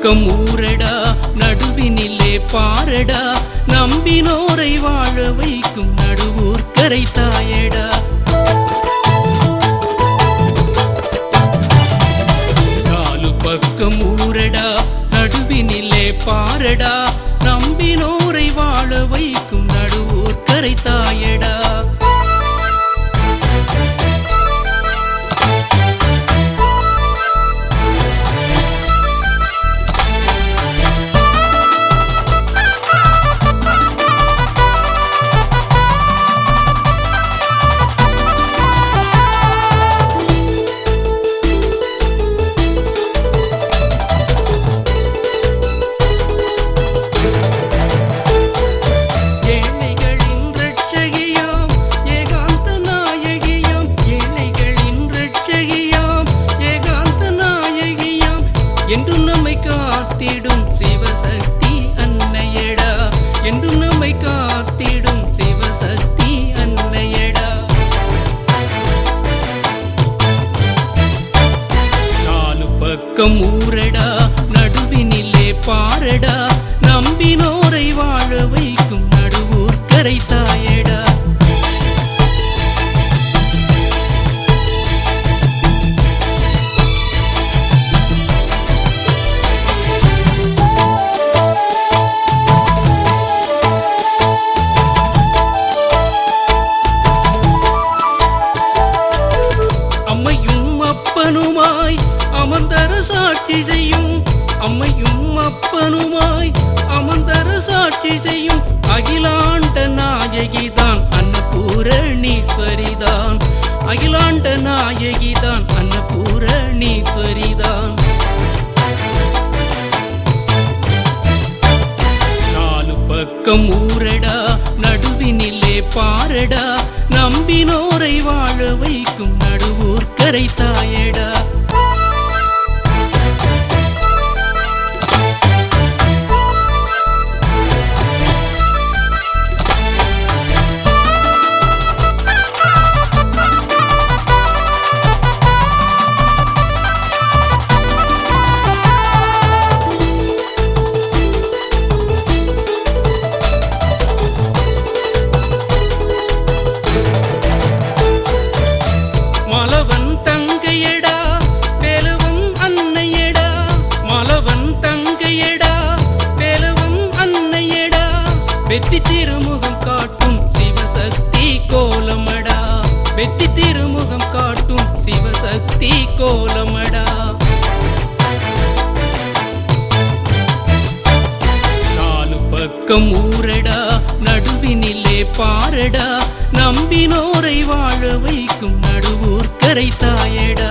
பக்கம் ஊரடா நடுவினிலே பாரடா நம்பினோரை வாழ வைக்கும் நடுவூர் கரை தாயடா. நாலு பக்கம் ஊரடா நடுவினிலே பாரடா நம்பினோரை வாழ வைக்கும் நடுவூர் கரை தாயடா. என்றும் நம்மை காத்திடும் சிவசக்தி அன்னையடா என்றும் நம்மை காத்திடும் சிவசக்தி அன்னையடா. நாலு பக்கம் ஊரடா நடுவினிலே பாரடா நம்பினோரை வாழ வைக்கும் நடுவூர் கரை தாயடா. அப்பனுமாய் அமர்ந்தர சாட்சி செய்யும் அம்மையும் அப்பனுமாய் அமர்ந்தர சாட்சி செய்யும் அகிலாண்ட நாயகிதான் அன்னபூரணீஸ்வரிதான் அகிலாண்ட நாயகிதான் அன்னபூரணீஸ்வரிதான். நாலு பக்கம் ஊரடா நடுவினிலே பாரடா நம்பினோரை வாழ வைக்கும் நடுவூர் கரை தாயடா. மலவன் தங்கையடா வேலவன் அன்னையடா மலவன் தங்கையடா வேலவன் அன்னையடா வெற்றி திருமுகம் காட்டும் சிவசக்தி கோலமடா வெற்றி திருமுகம் காட்டும் சிவசக்தி கோலமடா. நாலு பக்கம் ஊரடா நடுவினிலே பாரடா நம்பினோரை வாழ வைக்கும் நடுவூர் கரை தாயடா.